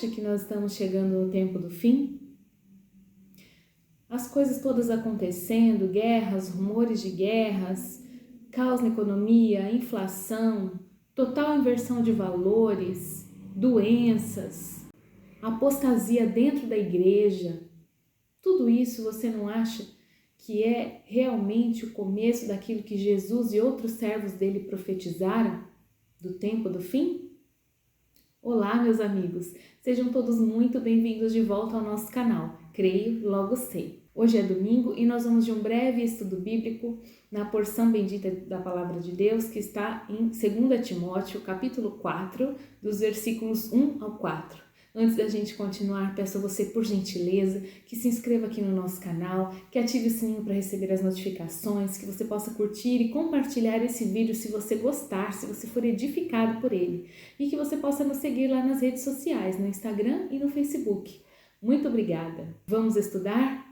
acha que nós estamos chegando no tempo do fim? As coisas todas acontecendo, guerras, rumores de guerras, caos na economia, inflação, total inversão de valores, doenças, apostasia dentro da igreja. Tudo isso você não acha que é realmente o começo daquilo que Jesus e outros servos dele profetizaram do tempo do fim? Olá, meus amigos, sejam todos muito bem-vindos de volta ao nosso canal. Creio, logo sei. Hoje é domingo e nós vamos de um breve estudo bíblico na porção bendita da Palavra de Deus que está em 2 Timóteo, capítulo 4, dos versículos 1 ao 4. Antes da gente continuar, peço a você, por gentileza, que se inscreva aqui no nosso canal, que ative o sininho para receber as notificações, que você possa curtir e compartilhar esse vídeo se você gostar, se você for edificado por ele. E que você possa nos seguir lá nas redes sociais, no Instagram e no Facebook. Muito obrigada. Vamos estudar?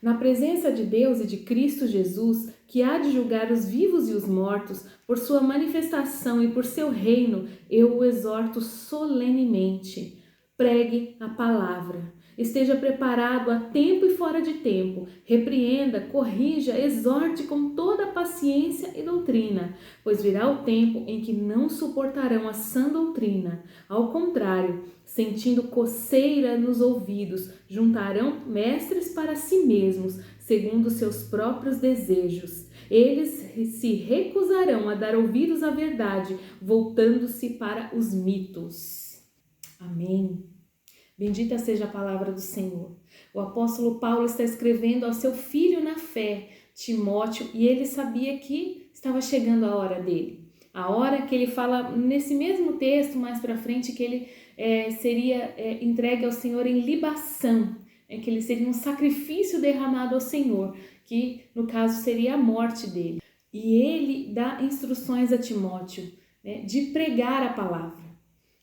Na presença de Deus e de Cristo Jesus, que há de julgar os vivos e os mortos, por sua manifestação e por seu reino, eu o exorto solenemente. Pregue a palavra. Esteja preparado a tempo e fora de tempo. Repreenda, corrija, exorte com toda paciência e doutrina, pois virá o tempo em que não suportarão a sã doutrina. Ao contrário, sentindo coceira nos ouvidos, juntarão mestres para si mesmos, segundo seus próprios desejos. Eles se recusarão a dar ouvidos à verdade, voltando-se para os mitos. Amém. Bendita seja a palavra do Senhor. O apóstolo Paulo está escrevendo ao seu filho na fé, Timóteo, e ele sabia que estava chegando a hora dele. A hora que ele fala nesse mesmo texto, mais para frente, que ele seria entregue ao Senhor em libação, que ele seria um sacrifício derramado ao Senhor, que no caso seria a morte dele. E ele dá instruções a Timóteo, de pregar a palavra.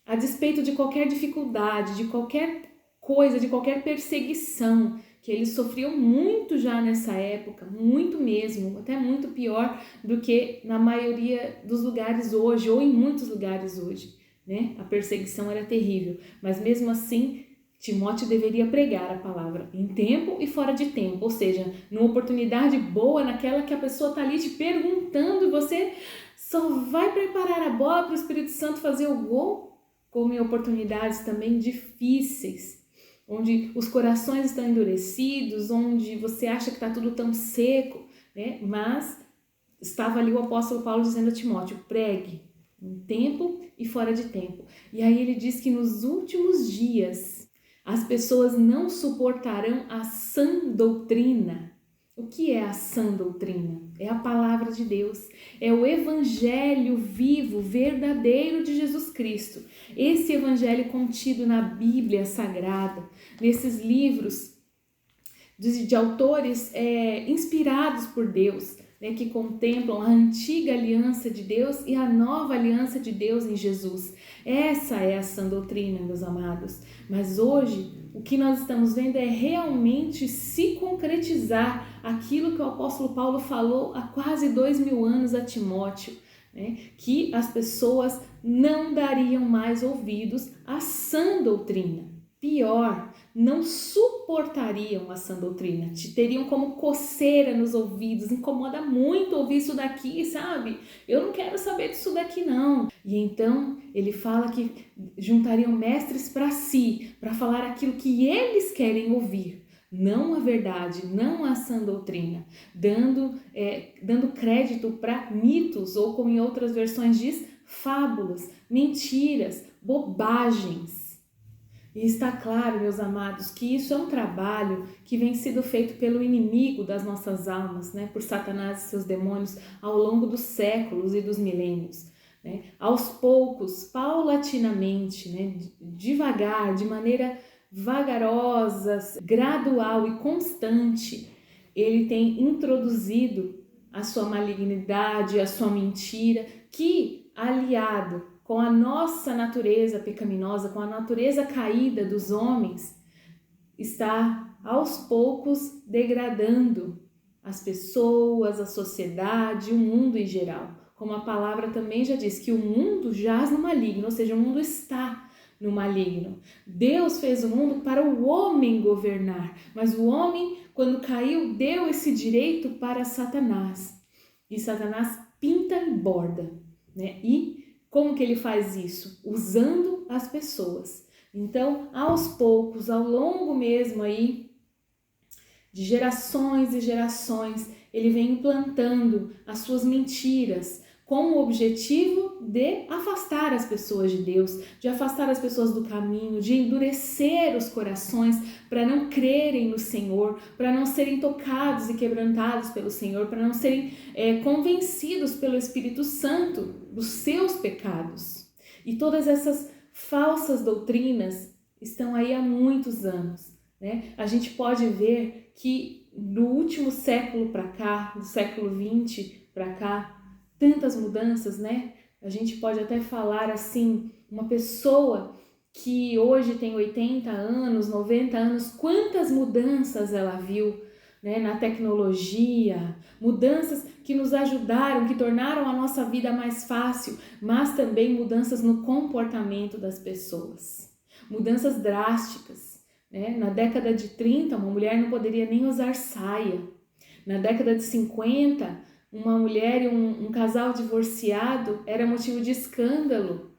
A despeito de qualquer dificuldade, de qualquer coisa, de qualquer perseguição, que eles sofriam muito já nessa época, muito mesmo, até muito pior do que na maioria dos lugares hoje, ou em muitos lugares hoje, A perseguição era terrível, mas mesmo assim, Timóteo deveria pregar a palavra em tempo e fora de tempo, ou seja, numa oportunidade boa, naquela que a pessoa está ali te perguntando e você só vai preparar a bola para o Espírito Santo fazer o gol, como em oportunidades também difíceis, onde os corações estão endurecidos, onde você acha que está tudo tão seco, Mas estava ali o apóstolo Paulo dizendo a Timóteo, pregue em tempo e fora de tempo. E aí ele diz que nos últimos dias as pessoas não suportarão a sã doutrina. O que é a sã doutrina? É a palavra de Deus, é o evangelho vivo, verdadeiro de Jesus Cristo. Esse evangelho contido na Bíblia Sagrada, nesses livros de autores inspirados por Deus, que contemplam a antiga aliança de Deus e a nova aliança de Deus em Jesus. Essa é a sã doutrina, meus amados. Mas hoje, o que nós estamos vendo é realmente se concretizar aquilo que o apóstolo Paulo falou há quase 2000 anos a Timóteo, que as pessoas não dariam mais ouvidos à sã doutrina. Pior, não suportariam a sã doutrina, te teriam como coceira nos ouvidos, incomoda muito ouvir isso daqui, sabe? Eu não quero saber disso daqui não. E então ele fala que juntariam mestres para si, para falar aquilo que eles querem ouvir, não a verdade, não a sã doutrina, dando crédito para mitos, ou como em outras versões diz, fábulas, mentiras, bobagens. E está claro, meus amados, que isso é um trabalho que vem sendo feito pelo inimigo das nossas almas, por Satanás e seus demônios ao longo dos séculos e dos milênios. Aos poucos, paulatinamente, devagar, de maneira vagarosa, gradual e constante, ele tem introduzido a sua malignidade, a sua mentira, que, aliado com a nossa natureza pecaminosa, com a natureza caída dos homens, está aos poucos degradando as pessoas, a sociedade, o mundo em geral. Como a palavra também já diz, que o mundo jaz no maligno, ou seja, o mundo está no maligno. Deus fez o mundo para o homem governar, mas o homem, quando caiu, deu esse direito para Satanás. E Satanás pinta e borda, né? E como que ele faz isso? Usando as pessoas. Então, aos poucos, ao longo mesmo aí, de gerações e gerações, ele vem implantando as suas mentiras com o objetivo de afastar as pessoas de Deus, de afastar as pessoas do caminho, de endurecer os corações para não crerem no Senhor, para não serem tocados e quebrantados pelo Senhor, para não serem convencidos pelo Espírito Santo dos seus pecados. E todas essas falsas doutrinas estão aí há muitos anos, né? A gente pode ver que do último século para cá, do século 20 para cá, tantas mudanças, né? A gente pode até falar assim, uma pessoa que hoje tem 80 anos, 90 anos, quantas mudanças ela viu, né? Na tecnologia, mudanças que nos ajudaram, que tornaram a nossa vida mais fácil, mas também mudanças no comportamento das pessoas, mudanças drásticas, né? Na década de 30, uma mulher não poderia nem usar saia. Na década de 50, uma mulher e um casal divorciado era motivo de escândalo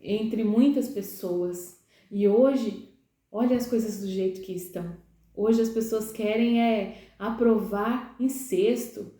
entre muitas pessoas. E hoje, olha as coisas do jeito que estão. Hoje as pessoas querem aprovar incesto,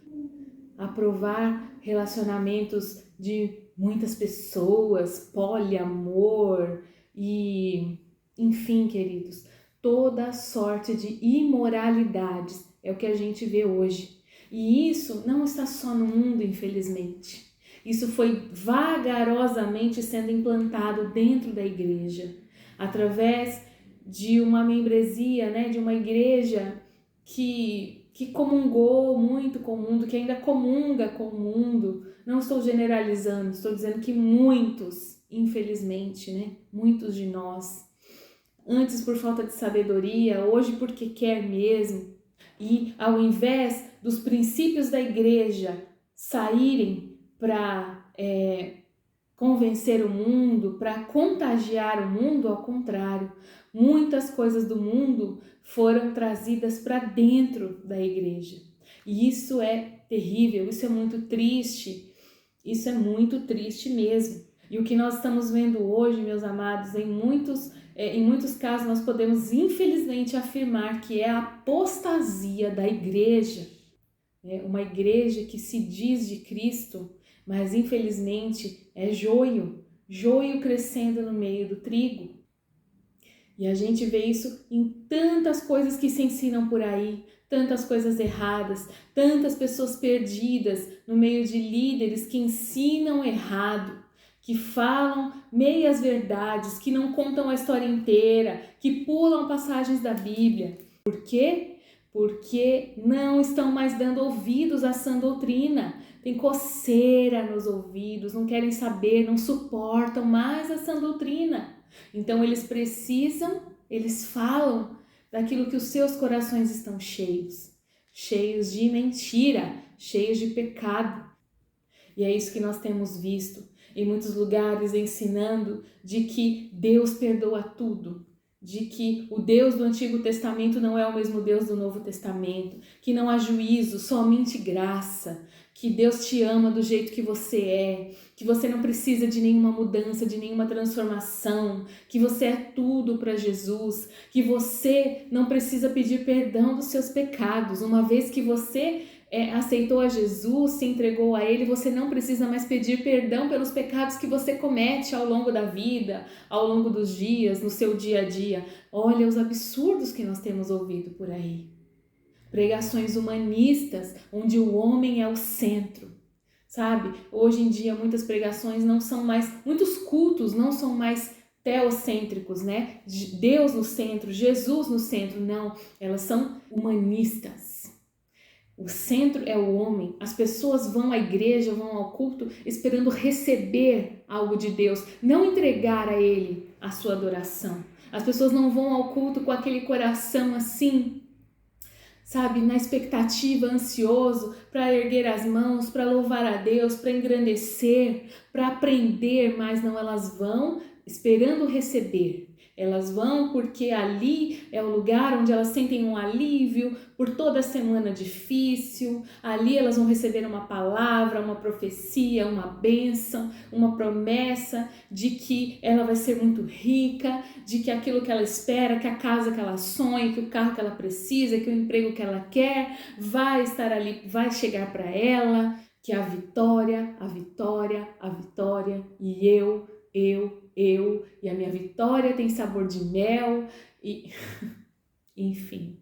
aprovar relacionamentos de muitas pessoas, poliamor e, enfim, queridos, toda sorte de imoralidades é o que a gente vê hoje. E isso não está só no mundo, infelizmente. Isso foi vagarosamente sendo implantado dentro da igreja, através de uma membresia, né, de uma igreja que comungou muito com o mundo, que ainda comunga com o mundo. Não estou generalizando, estou dizendo que muitos, infelizmente, né, muitos de nós, antes por falta de sabedoria, hoje porque quer mesmo, e ao invés dos princípios da igreja saírem para convencer o mundo, para contagiar o mundo, ao contrário, muitas coisas do mundo foram trazidas para dentro da igreja. E isso é terrível, isso é muito triste mesmo. E o que nós estamos vendo hoje, meus amados, em muitos casos nós podemos infelizmente afirmar que é a apostasia da igreja. Uma igreja que se diz de Cristo, mas infelizmente é joio crescendo no meio do trigo. E a gente vê isso em tantas coisas que se ensinam por aí, tantas coisas erradas, tantas pessoas perdidas no meio de líderes que ensinam errado, que falam meias verdades, que não contam a história inteira, que pulam passagens da Bíblia. Por quê? Porque não estão mais dando ouvidos à sã doutrina. Tem coceira nos ouvidos, não querem saber, não suportam mais a sã doutrina. Então eles falam daquilo que os seus corações estão cheios de mentira, cheios de pecado. E é isso que nós temos visto em muitos lugares, ensinando de que Deus perdoa tudo, de que o Deus do Antigo Testamento não é o mesmo Deus do Novo Testamento, que não há juízo, somente graça, que Deus te ama do jeito que você é, que você não precisa de nenhuma mudança, de nenhuma transformação, que você é tudo para Jesus, que você não precisa pedir perdão dos seus pecados, uma vez que você aceitou a Jesus, se entregou a Ele, você não precisa mais pedir perdão pelos pecados que você comete ao longo da vida, ao longo dos dias, no seu dia a dia. Olha os absurdos que nós temos ouvido por aí. Pregações humanistas, onde o homem é o centro, sabe? Hoje em dia muitas pregações não são mais, muitos cultos não são mais teocêntricos, né? Deus no centro, Jesus no centro, não. Elas são humanistas. O centro é o homem. As pessoas vão à igreja, vão ao culto esperando receber algo de Deus, não entregar a Ele a sua adoração. As pessoas não vão ao culto com aquele coração assim, sabe, na expectativa, ansioso, para erguer as mãos, para louvar a Deus, para engrandecer, para aprender, mas não, elas vão esperando receber. Elas vão porque ali é o lugar onde elas sentem um alívio por toda a semana difícil. Ali elas vão receber uma palavra, uma profecia, uma bênção, uma promessa de que ela vai ser muito rica, de que aquilo que ela espera, que a casa que ela sonha, que o carro que ela precisa, que o emprego que ela quer vai estar ali, vai chegar para ela, que a vitória, e eu, e a minha vitória tem sabor de mel, e enfim,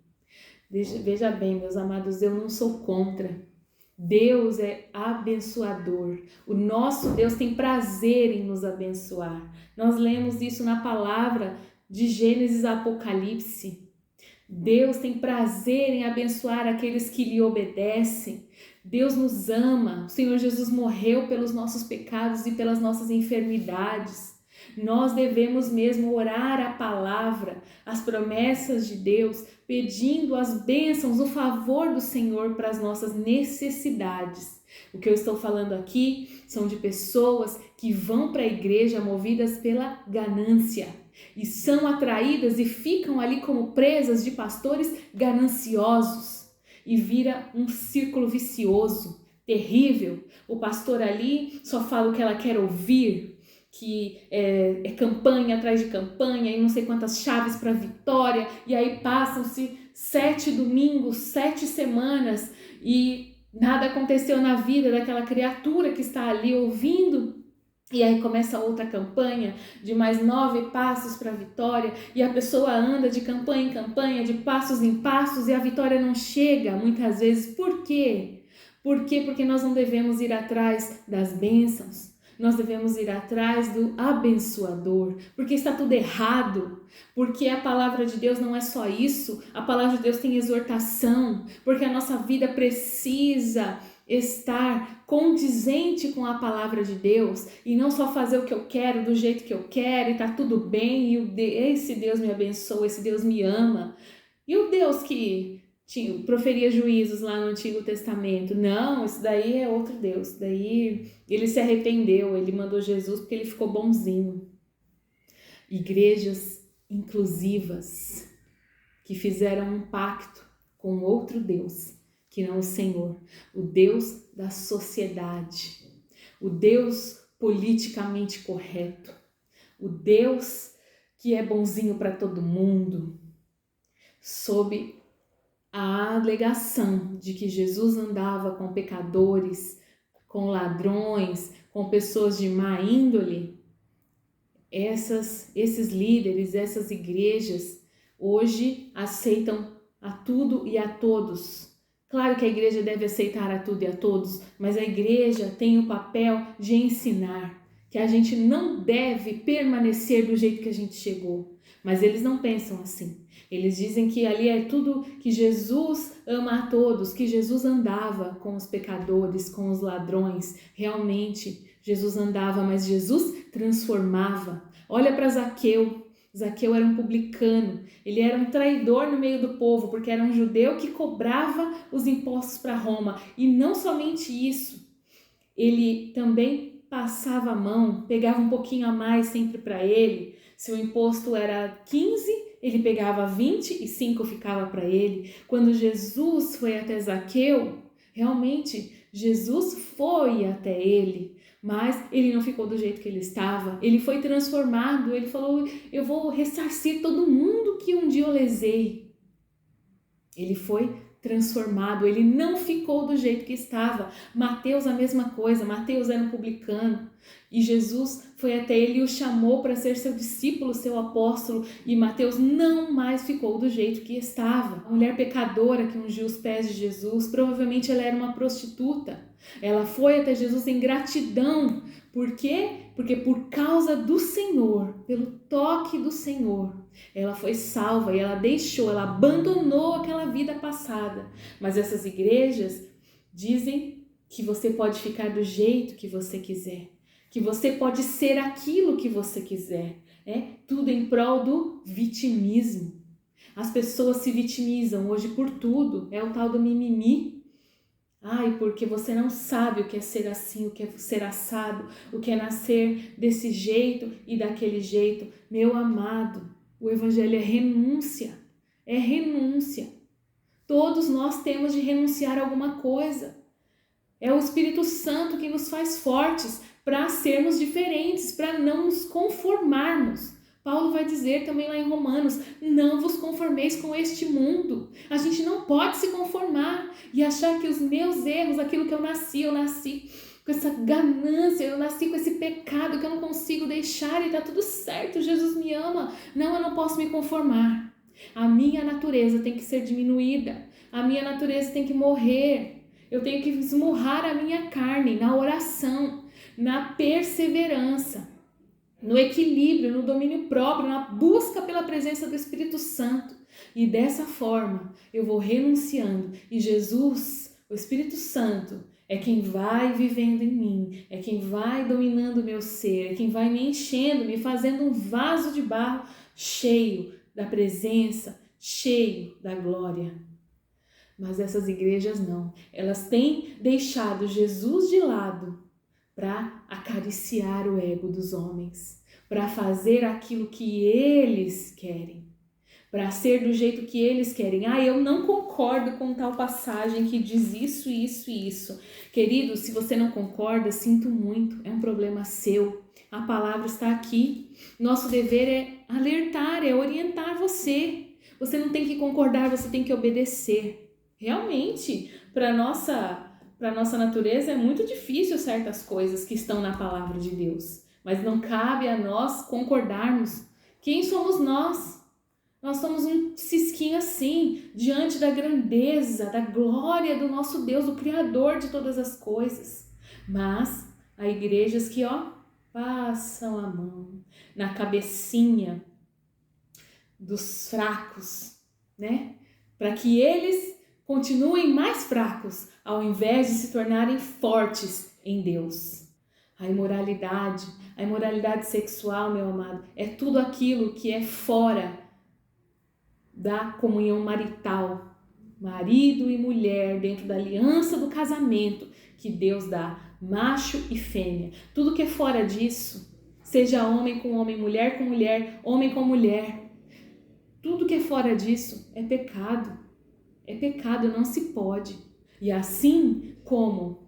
veja bem, meus amados, eu não sou contra. Deus é abençoador. O nosso Deus tem prazer em nos abençoar. Nós lemos isso na palavra de Gênesis a Apocalipse. Deus tem prazer em abençoar aqueles que lhe obedecem. Deus nos ama. O Senhor Jesus morreu pelos nossos pecados e pelas nossas enfermidades. Nós devemos mesmo orar a palavra, as promessas de Deus, pedindo as bênçãos, o favor do Senhor para as nossas necessidades. O que eu estou falando aqui são de pessoas que vão para a igreja movidas pela ganância e são atraídas e ficam ali como presas de pastores gananciosos e vira um círculo vicioso, terrível. O pastor ali só fala o que ela quer ouvir, que é campanha atrás de campanha e não sei quantas chaves para vitória, e aí passam-se 7 domingos, 7 semanas e nada aconteceu na vida daquela criatura que está ali ouvindo. E aí começa outra campanha de mais 9 passos para a vitória e a pessoa anda de campanha em campanha, de passos em passos e a vitória não chega muitas vezes. Por quê? Porque nós não devemos ir atrás das bênçãos. Nós devemos ir atrás do abençoador, porque está tudo errado, porque a palavra de Deus não é só isso, a palavra de Deus tem exortação, porque a nossa vida precisa estar condizente com a palavra de Deus e não só fazer o que eu quero, do jeito que eu quero e tá tudo bem e esse Deus me abençoa, esse Deus me ama. E o Deus que proferia juízos lá no Antigo Testamento? Não, isso daí é outro Deus. Daí ele se arrependeu, ele mandou Jesus porque ele ficou bonzinho. Igrejas inclusivas que fizeram um pacto com outro Deus, que não o Senhor, o Deus da sociedade, o Deus politicamente correto, o Deus que é bonzinho para todo mundo, sob a alegação de que Jesus andava com pecadores, com ladrões, com pessoas de má índole. Esses líderes, essas igrejas, hoje aceitam a tudo e a todos. Claro que a igreja deve aceitar a tudo e a todos, mas a igreja tem o papel de ensinar que a gente não deve permanecer do jeito que a gente chegou. Mas eles não pensam assim. Eles dizem que ali é tudo, que Jesus ama a todos, que Jesus andava com os pecadores, com os ladrões. Realmente, Jesus andava, mas Jesus transformava. Olha para Zaqueu. Zaqueu era um publicano. Ele era um traidor no meio do povo, porque era um judeu que cobrava os impostos para Roma. E não somente isso, ele também passava a mão, pegava um pouquinho a mais sempre para ele. Se o imposto era 15, ele pegava 20 e 5 ficava para ele. Quando Jesus foi até Zaqueu, realmente Jesus foi até ele, mas ele não ficou do jeito que ele estava. Ele foi transformado, ele falou, eu vou ressarcir todo mundo que um dia eu lesei. Ele foi transformado, ele não ficou do jeito que estava. Mateus a mesma coisa, Mateus era um publicano e Jesus foi até ele e o chamou para ser seu discípulo, seu apóstolo, e Mateus não mais ficou do jeito que estava. A mulher pecadora que ungiu os pés de Jesus, provavelmente ela era uma prostituta. Ela foi até Jesus em gratidão. Por quê? Porque por causa do Senhor, pelo toque do Senhor, ela foi salva e ela ela abandonou aquela vida passada. Mas essas igrejas dizem que você pode ficar do jeito que você quiser, que você pode ser aquilo que você quiser. Tudo em prol do vitimismo. As pessoas se vitimizam hoje por tudo, é o tal do mimimi. Ai, porque você não sabe o que é ser assim, o que é ser assado, o que é nascer desse jeito e daquele jeito. Meu amado, o evangelho é renúncia, é renúncia. Todos nós temos de renunciar a alguma coisa. É o Espírito Santo que nos faz fortes para sermos diferentes, para não nos conformarmos. Paulo vai dizer também lá em Romanos, não vos conformeis com este mundo. A gente não pode se conformar e achar que os meus erros, aquilo que eu nasci com essa ganância, eu nasci com esse pecado que eu não consigo deixar e tá tudo certo, Jesus me ama. Não, eu não posso me conformar. A minha natureza tem que ser diminuída, a minha natureza tem que morrer. Eu tenho que esmurrar a minha carne na oração, na perseverança, no equilíbrio, no domínio próprio, na busca pela presença do Espírito Santo. E dessa forma eu vou renunciando. E Jesus, o Espírito Santo, é quem vai vivendo em mim, é quem vai dominando o meu ser, é quem vai me enchendo, me fazendo um vaso de barro cheio da presença, cheio da glória. Mas essas igrejas não, elas têm deixado Jesus de lado para acariciar o ego dos homens, para fazer aquilo que eles querem, para ser do jeito que eles querem. Ah, eu não concordo com tal passagem que diz isso, isso e isso. Querido, se você não concorda, sinto muito, é um problema seu. A palavra está aqui. Nosso dever é alertar, é orientar você. Você não tem que concordar, você tem que obedecer. Realmente, para nossa natureza é muito difícil certas coisas que estão na palavra de Deus, mas não cabe a nós concordarmos. Quem somos nós? Nós somos um cisquinho assim, diante da grandeza, da glória do nosso Deus, o Criador de todas as coisas. Mas há igrejas que, passam a mão na cabecinha dos fracos, né? Para que eles continuem mais fracos, ao invés de se tornarem fortes em Deus. A imoralidade sexual, meu amado, é tudo aquilo que é fora da comunhão marital. Marido e mulher dentro da aliança do casamento que Deus dá, macho e fêmea. Tudo que é fora disso, seja homem com homem, mulher com mulher, homem com mulher, tudo que é fora disso é pecado. É pecado, não se pode. E assim como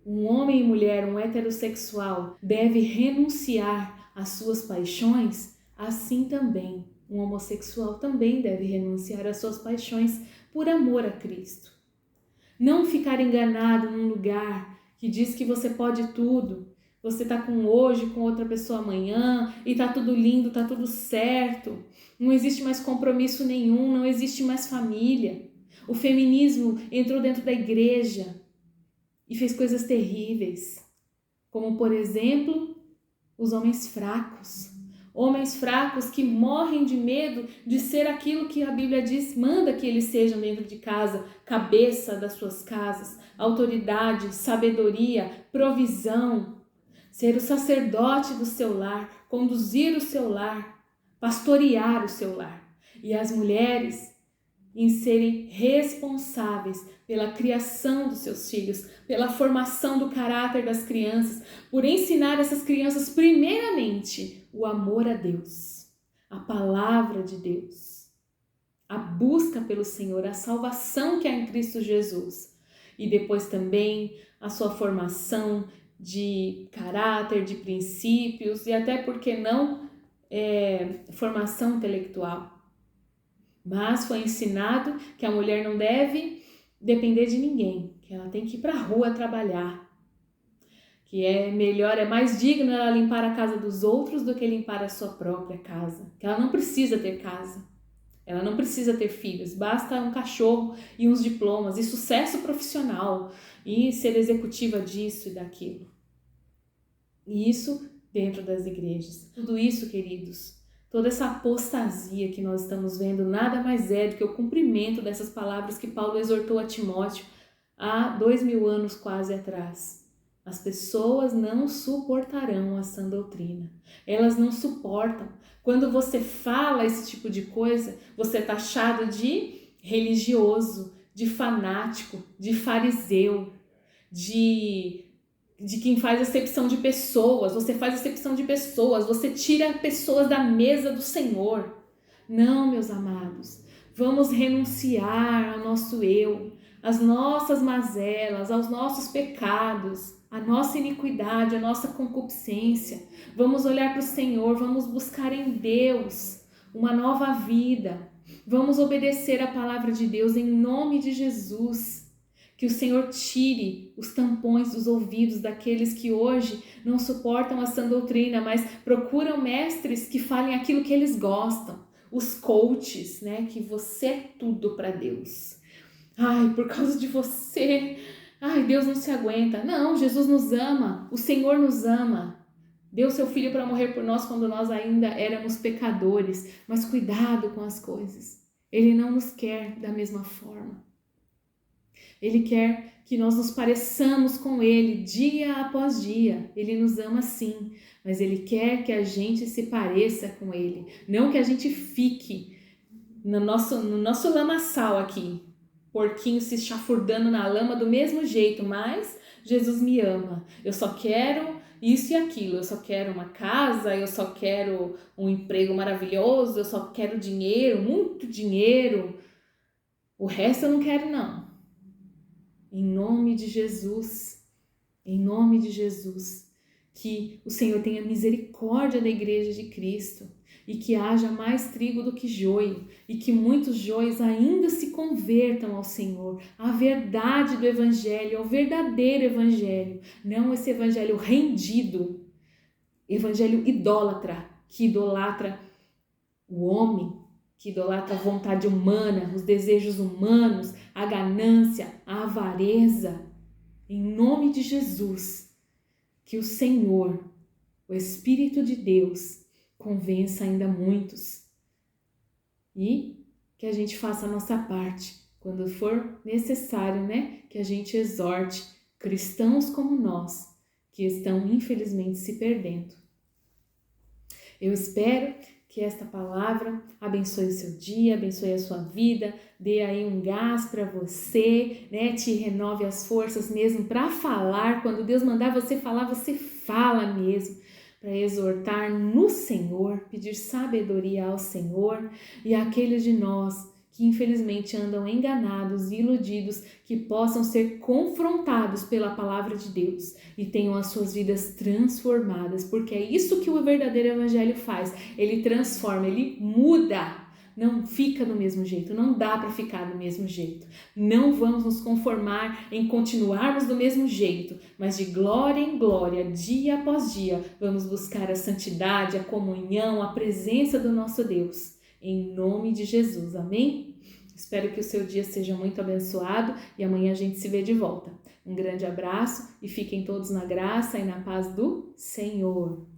um homem e mulher, um heterossexual, deve renunciar às suas paixões, assim também um homossexual também deve renunciar às suas paixões por amor a Cristo. Não ficar enganado num lugar que diz que você pode tudo. Você está com hoje, com outra pessoa amanhã, e está tudo lindo, está tudo certo. Não existe mais compromisso nenhum, não existe mais família. O feminismo entrou dentro da igreja e fez coisas terríveis, como, por exemplo, os homens fracos. Homens fracos que morrem de medo de ser aquilo que a Bíblia diz, manda que eles sejam dentro de casa, cabeça das suas casas, autoridade, sabedoria, provisão, ser o sacerdote do seu lar, conduzir o seu lar, pastorear o seu lar. E as mulheres em serem responsáveis pela criação dos seus filhos, pela formação do caráter das crianças, por ensinar essas crianças primeiramente o amor a Deus, a palavra de Deus, a busca pelo Senhor, a salvação que há em Cristo Jesus e depois também a sua formação de caráter, de princípios e até, por que não, formação intelectual. Mas foi ensinado que a mulher não deve depender de ninguém, que ela tem que ir para a rua trabalhar, que é melhor, é mais digno ela limpar a casa dos outros do que limpar a sua própria casa, que ela não precisa ter casa, ela não precisa ter filhos, basta um cachorro e uns diplomas e sucesso profissional e ser executiva disso e daquilo. E isso dentro das igrejas. Tudo isso, queridos, toda essa apostasia que nós estamos vendo nada mais é do que o cumprimento dessas palavras que Paulo exortou a Timóteo há 2000 anos quase atrás. As pessoas não suportarão a sã doutrina. Elas não suportam. Quando você fala esse tipo de coisa, você é taxado de religioso, de fanático, de fariseu, de quem faz acepção de pessoas. Você faz acepção de pessoas, você tira pessoas da mesa do Senhor. Não, meus amados, vamos renunciar ao nosso eu, às nossas mazelas, aos nossos pecados, à nossa iniquidade, à nossa concupiscência. Vamos olhar para o Senhor, vamos buscar em Deus uma nova vida. Vamos obedecer a palavra de Deus em nome de Jesus. Que o Senhor tire os tampões dos ouvidos daqueles que hoje não suportam a sã doutrina, mas procuram mestres que falem aquilo que eles gostam. Os coaches, né? Que você é tudo para Deus. Ai, por causa de você, ai, Deus não se aguenta. Não, Jesus nos ama, o Senhor nos ama. Deu seu Filho para morrer por nós quando nós ainda éramos pecadores. Mas cuidado com as coisas. Ele não nos quer da mesma forma. Ele quer que nós nos pareçamos com Ele dia após dia. Ele nos ama sim, mas Ele quer que a gente se pareça com Ele. Não que a gente fique no nosso lamaçal aqui, porquinho se chafurdando na lama do mesmo jeito, mas Jesus me ama. Eu só quero isso e aquilo, eu só quero uma casa, eu só quero um emprego maravilhoso, eu só quero dinheiro, muito dinheiro. O resto eu não quero não. Em nome de Jesus, que o Senhor tenha misericórdia da igreja de Cristo e que haja mais trigo do que joio e que muitos joios ainda se convertam ao Senhor, à verdade do Evangelho, ao verdadeiro Evangelho, não esse Evangelho rendido, Evangelho idólatra, que idolatra o homem, que idolatra a vontade humana, os desejos humanos, a ganância, a avareza. Em nome de Jesus, que o Senhor, o Espírito de Deus, convença ainda muitos e que a gente faça a nossa parte, quando for necessário, né? Que a gente exorte cristãos como nós, que estão infelizmente se perdendo. Eu espero que esta palavra abençoe o seu dia, abençoe a sua vida, dê aí um gás para você, né? Te renove as forças mesmo para falar. Quando Deus mandar você falar, você fala mesmo. Para exortar no Senhor, pedir sabedoria ao Senhor e àqueles de nós que infelizmente andam enganados e iludidos, que possam ser confrontados pela palavra de Deus e tenham as suas vidas transformadas, porque é isso que o verdadeiro evangelho faz. Ele transforma, ele muda. Não fica do mesmo jeito, não dá para ficar do mesmo jeito. Não vamos nos conformar em continuarmos do mesmo jeito, mas de glória em glória, dia após dia, vamos buscar a santidade, a comunhão, a presença do nosso Deus. Em nome de Jesus, amém? Espero que o seu dia seja muito abençoado e amanhã a gente se vê de volta. Um grande abraço e fiquem todos na graça e na paz do Senhor.